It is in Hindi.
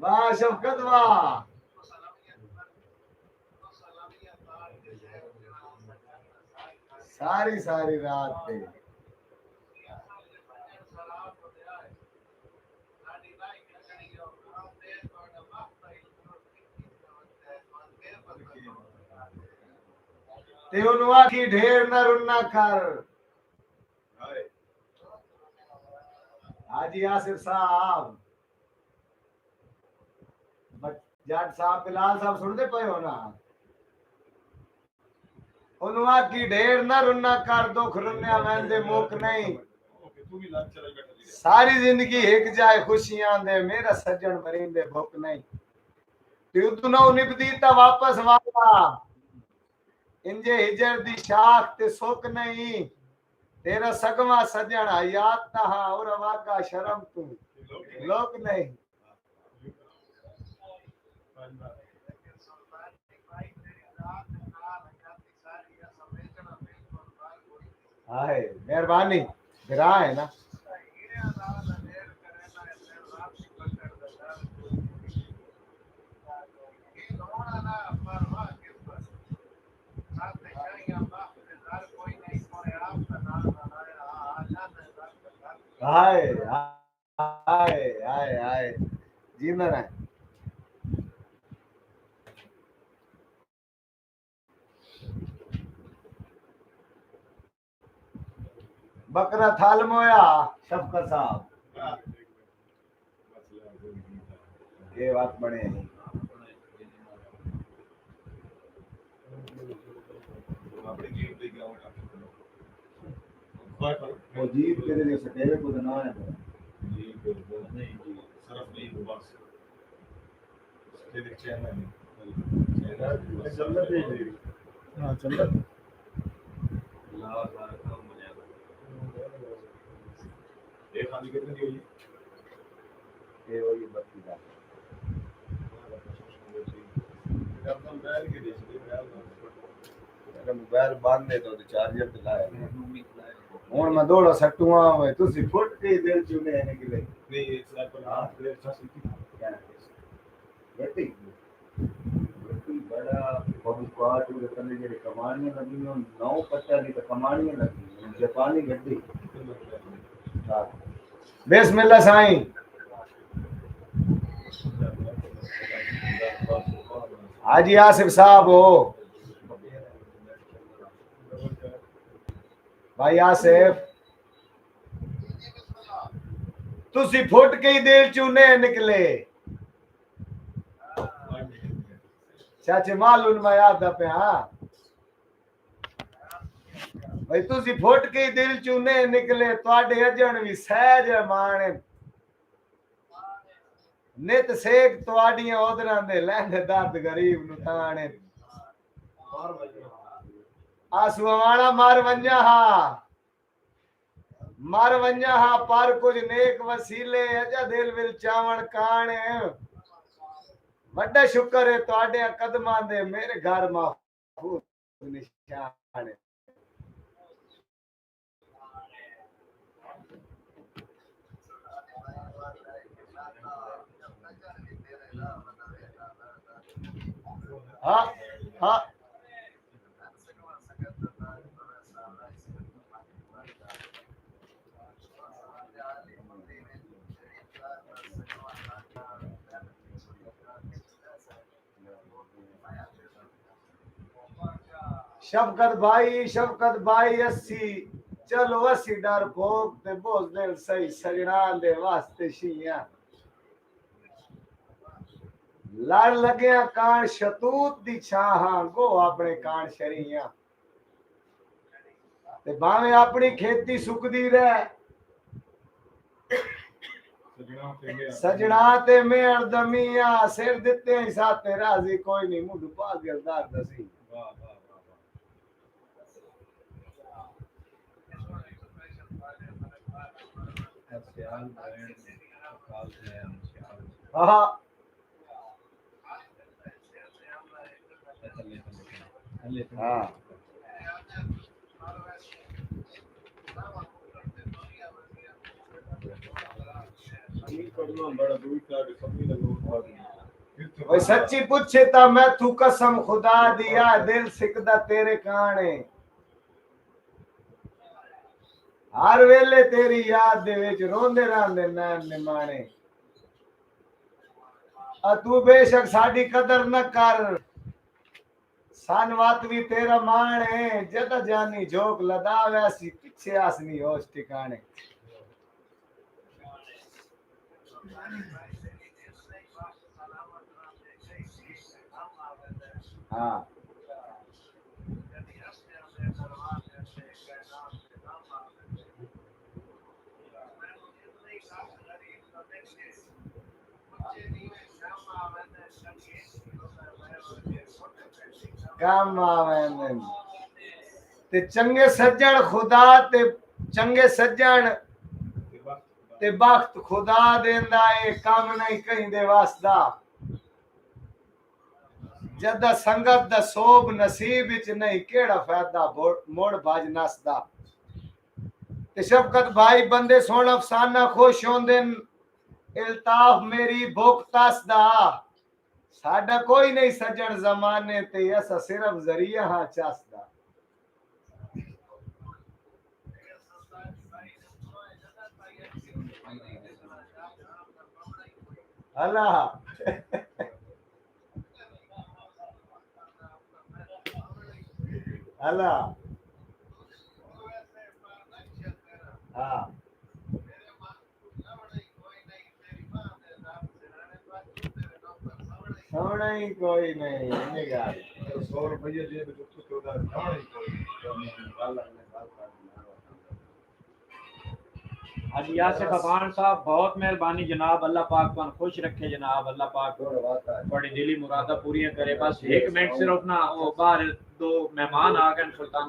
वाह शफकत वाह। सारी सारी रात पे ते उनवा की ढेर न रुन्ना कर। हाजी आसिफ साहब जट साहब बिलाल साहब सुनते पे हो ना। उनवा की ढेर न रुन्ना कर दुख रुन्या वंदे मुक नहीं। सारी जिंदगी एक जाए खुशियां दे मेरा सज्जन मरिंदे भुख नहीं। तू ना निभदी ता वापस वाला इंजे हिजर दी शाख ते सुख नहीं। तेरा सगवा सजन हयात तहा और वागा शर्म तू लोक नहीं। हाय मेहरबानी गिरा है ना। हाय हाय हाय हाय जीना है। बकरा थाल मोया शफकत साहब ये बात बने वो जीत के लिए सटेरे को ना है जी नहीं जी सरफ नहीं वो बस इसके चैनल है चल रहा है। हां चल रहा है। ला सारा काम हो जाएगा। ये खाली कितने की हुई ये वही 32 का एकदम बैल के देश मोबाइल बंद है तो चार्जर पे लाया हूं मैं दौड़ा सट्टुआ हुए तुसी फुट के दिल चुने है कि नहीं एक साल पर हां फिर सासी की क्या गट्टी गट्टी बड़ा बहुत क्वाट के तने जे कमानियां लगी हो 9 पट्टा की तो कमानियां लगी जापानी गट्टी हां बिस्मिल्लाह साईं। हाजी आसिफ साहब हो भाई आसिफ तुसी फुट के ही दिल चूने निकले चाचे मालूम मैं याद पे हाँ भाई तुसी फुट के ही दिल चूने निकले ਤੁਹਾਡੇ ਅਜਣ ਵੀ ਸਹਿਜ ਮਾਣ ਨਿਤ ਸੇਕ ਤੁਹਾਡੀਆਂ ਉਦਰਾਂ ਦੇ ਲਹਿੰਦੇ ਦਰਦ ਗਰੀਬ ਨੂੰ ਤਾਣੇ ਆਸੂਆਂ ਵਾਲਾ ਮਰ ਵੰਜਾ ਹਾਂ ਪਰ ਕੁਝ ਨੇਕ ਵਸੀਲੇ ਅਜਾ ਦਿਲ ਵਿਲ ਚਾਵਣ ਕਾਣੇ ਵੱਡਾ ਸ਼ੁਕਰ ਹੈ ਤੁਹਾਡੇ ਕਦਮਾਂ ਦੇ ਮੇਰੇ ਘਰ ਮਾਫੂਜ਼ ਨਿਸ਼ਾਨ हाँ हाँ शफकत भाई 80 चलो 80 डर भोग ते बोझ दिल सही सजना दे वास्ते शिया लड़ लगे कान शतूत दी छाहां गो अपने कान शरिया ते भावे अपनी खेती सुकदी रह सजना ते मैं अर्दमिया सिर दिते ही साथे राजी कोई नहीं मुंड पागलदार दसी हाँ हाँ बड़ा दूर का ओए सच्ची पूछे ता मैं तू कसम खुदा दिया दिल सिकदा तेरे काने हर वेले तेरी याद दे विच रोंदे रहंदे नैन निमाणे आ तू बेशक साडी कदर न कर सन वात भी तेरा मान है जद जानी झोंक लदा वैसी पीछे आसनी होश ठिकाने हाँ काम आवे ते चंगे सज्जन खुदा ते चंगे सज्जन ते बख्त खुदा देंदा ए काम नहीं कहीं दे वास्ता जदा संगत दा सोब नसीब विच नहीं केड़ा फायदा मोड़ बाज नसदा ते शफकत भाई बंदे सोन अफसाना खुश होंदे इल्ताफ मेरी भुख तसदा साडा कोई नहीं सज्जन जमाने ते असा सिर्फ जरिया हां चसदा अल्लाह अल्लाह हाँ सोना ही कोई नहीं ये गाल 100 रुपये दे तो कुछ होता सोना ही कोई अल्लाह ने बात कर हाजी यासिर खान साहब बहुत मेहरबानी जनाब अल्लाह पाक तुम खुश रखे जनाब अल्लाह पाक बड़ी दिली मुरादा पूरी करे बस 1 मिनट सिर्फ ना वो बाहर 2 मेहमान आ गए सुल्तान